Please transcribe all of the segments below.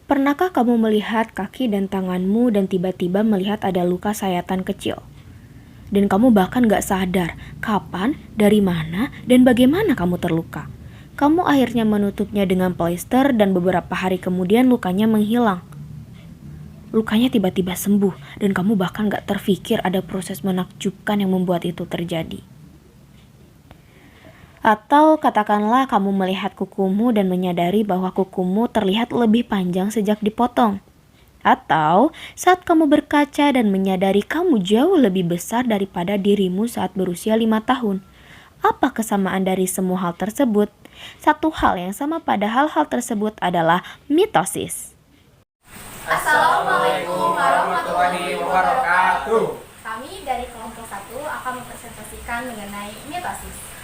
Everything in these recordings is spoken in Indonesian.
Pernahkah kamu melihat kaki dan tanganmu dan tiba-tiba melihat ada luka sayatan kecil? Dan kamu bahkan gak sadar kapan, dari mana, dan bagaimana kamu terluka. Kamu akhirnya menutupnya dengan plester dan beberapa hari kemudian lukanya menghilang. Lukanya tiba-tiba sembuh dan kamu bahkan gak terfikir ada proses menakjubkan yang membuat itu terjadi. Atau katakanlah kamu melihat kukumu dan menyadari bahwa kukumu terlihat lebih panjang sejak dipotong. Atau saat kamu berkaca dan menyadari kamu jauh lebih besar daripada dirimu saat berusia 5 tahun. Apa kesamaan dari semua hal tersebut? Satu hal yang sama pada hal-hal tersebut adalah mitosis. Assalamualaikum warahmatullahi wabarakatuh. Kami dari kelompok 1 akan mempresentasikan mengenai mitosis.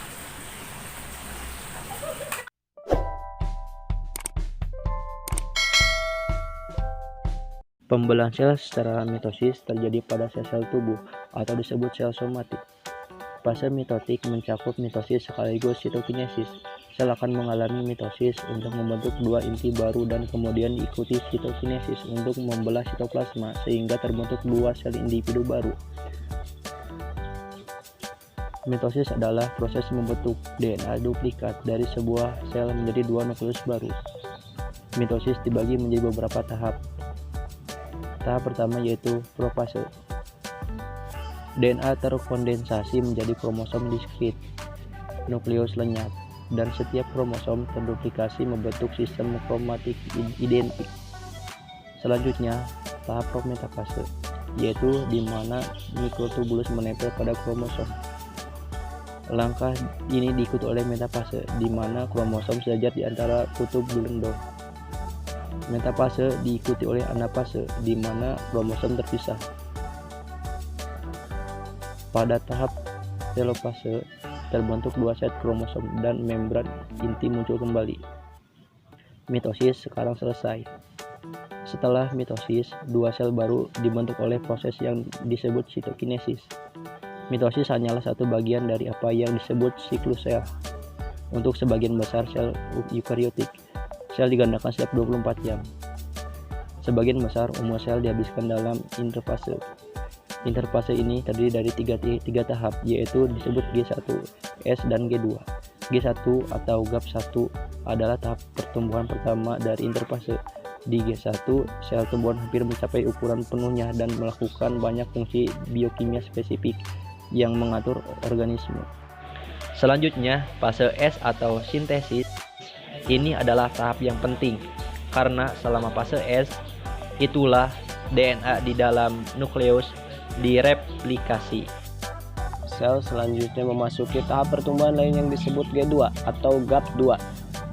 Pembelahan sel secara mitosis terjadi pada sel-sel tubuh atau disebut sel somatik. Fase mitotik mencakup mitosis sekaligus sitokinesis. Sel akan mengalami mitosis untuk membentuk dua inti baru dan kemudian diikuti sitokinesis untuk membelah sitoplasma sehingga terbentuk dua sel individu baru. Mitosis adalah proses membentuk DNA duplikat dari sebuah sel menjadi dua nukleus baru. Mitosis dibagi menjadi beberapa tahap. Tahap pertama yaitu profase. DNA terkondensasi menjadi kromosom diskrit, nukleus lenyap, dan setiap kromosom terduplikasi membentuk sistem kromatik identik. Selanjutnya, tahap prometafase, yaitu di mana mikrotubulus menempel pada kromosom. Langkah ini diikuti oleh metafase, di mana kromosom sejajar di antara kutub gelendong. Metafase diikuti oleh anafase, di mana kromosom terpisah. Pada tahap telofase, terbentuk dua set kromosom dan membran inti muncul kembali. Mitosis sekarang selesai. Setelah mitosis, dua sel baru dibentuk oleh proses yang disebut sitokinesis. Mitosis hanyalah satu bagian dari apa yang disebut siklus sel. Untuk sebagian besar sel eukariotik, sel digandakan setiap 24 jam. Sebagian besar umur sel dihabiskan dalam interfase. Interfase ini terdiri dari tiga tahap, yaitu disebut G1, S, dan G2. G1 atau GAP1 adalah tahap pertumbuhan pertama dari interfase. Di G1, sel tumbuhan hampir mencapai ukuran penuhnya dan melakukan banyak fungsi biokimia spesifik yang mengatur organisme. Selanjutnya, fase S atau sintesis. Ini adalah tahap yang penting karena selama fase S itulah DNA di dalam nukleus direplikasi. Sel selanjutnya memasuki tahap pertumbuhan lain yang disebut G2 atau GAP2.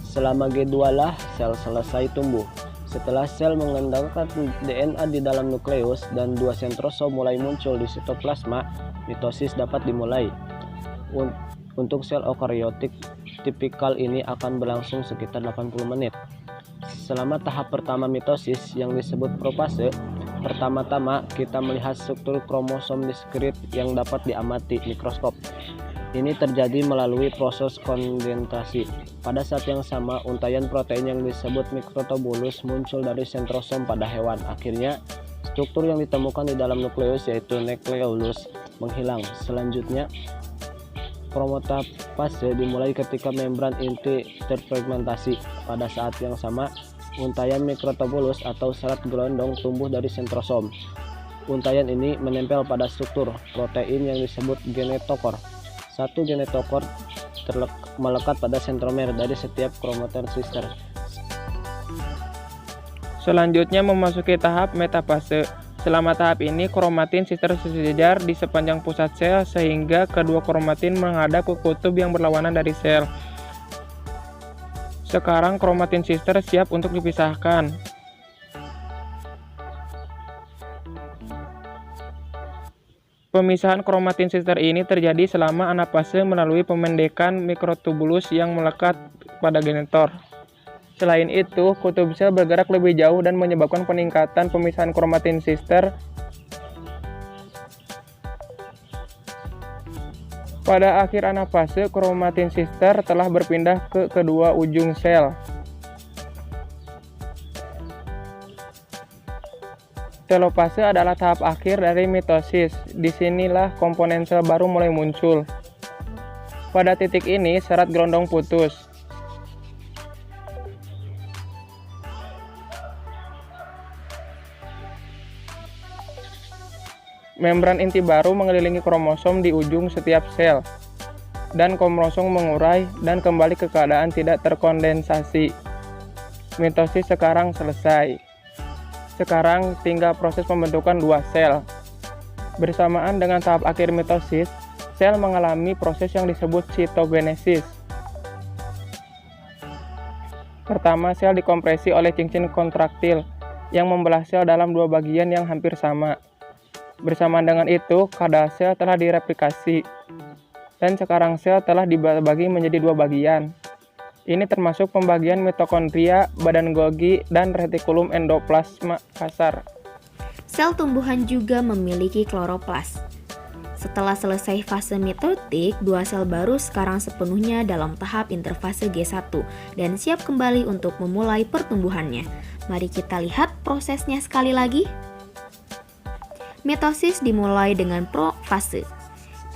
Selama G2 lah sel selesai tumbuh. Setelah sel mengembangkan DNA di dalam nukleus dan dua sentrosom mulai muncul di sitoplasma, mitosis dapat dimulai. Untuk sel eukariotik, tipikal ini akan berlangsung sekitar 80 menit. Selama tahap pertama mitosis yang disebut profase, pertama-tama kita melihat struktur kromosom diskrit yang dapat diamati mikroskop. Ini terjadi melalui proses kondensasi. Pada saat yang sama, untaian protein yang disebut mikrotubulus muncul dari sentrosom pada hewan. Akhirnya, struktur yang ditemukan di dalam nukleus yaitu nukleolus menghilang. Selanjutnya, prometafase dimulai ketika membran inti terfragmentasi. Pada saat yang sama, untaian mikrotubulus atau serat gelondong tumbuh dari sentrosom. Untaian ini menempel pada struktur protein yang disebut genetokor. Satu genetokor melekat pada sentromer dari setiap kromatin sister. Selanjutnya memasuki tahap metafase. Selama tahap ini, kromatin sister sejajar di sepanjang pusat sel sehingga kedua kromatin menghadap ke kutub yang berlawanan dari sel. Sekarang kromatin sister siap untuk dipisahkan. Pemisahan kromatin sister ini terjadi selama anafase melalui pemendekan mikrotubulus yang melekat pada genetor. Selain itu, kutub sel bergerak lebih jauh dan menyebabkan peningkatan pemisahan kromatin sister. Pada akhir anafase, kromatin sister telah berpindah ke kedua ujung sel. Telopase adalah tahap akhir dari mitosis. Disinilah komponen sel baru mulai muncul. Pada titik ini, serat gelondong putus. Membran inti baru mengelilingi kromosom di ujung setiap sel, dan kromosom mengurai dan kembali ke keadaan tidak terkondensasi. Mitosis sekarang selesai. Sekarang tinggal proses pembentukan dua sel. Bersamaan dengan tahap akhir mitosis, sel mengalami proses yang disebut sitogenesis. Pertama, sel dikompresi oleh cincin kontraktil yang membelah sel dalam dua bagian yang hampir sama. Bersamaan dengan itu, kadar sel telah direplikasi, dan sekarang sel telah dibagi menjadi dua bagian. Ini termasuk pembagian mitokondria, badan Golgi, dan retikulum endoplasma kasar. Sel tumbuhan juga memiliki kloroplas. Setelah selesai fase mitotik, dua sel baru sekarang sepenuhnya dalam tahap interfase G1 dan siap kembali untuk memulai pertumbuhannya. Mari kita lihat prosesnya sekali lagi. Mitosis dimulai dengan profase.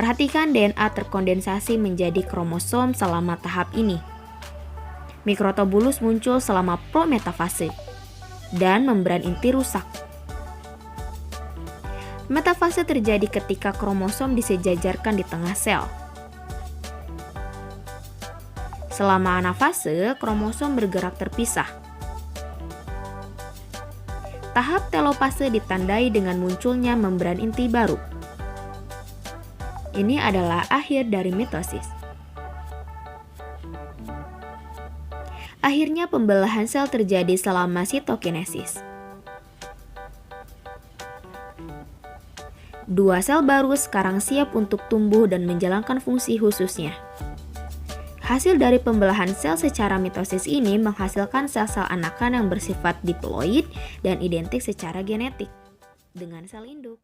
Perhatikan DNA terkondensasi menjadi kromosom selama tahap ini. Mikrotubulus muncul selama prometafase dan membran inti rusak. Metafase terjadi ketika kromosom disejajarkan di tengah sel. Selama anafase, kromosom bergerak terpisah. Tahap telopase ditandai dengan munculnya membran inti baru. Ini adalah akhir dari mitosis. Akhirnya pembelahan sel terjadi selama sitokinesis. Dua sel baru sekarang siap untuk tumbuh dan menjalankan fungsi khususnya. Hasil dari pembelahan sel secara mitosis ini menghasilkan sel-sel anakan yang bersifat diploid dan identik secara genetik dengan sel induk.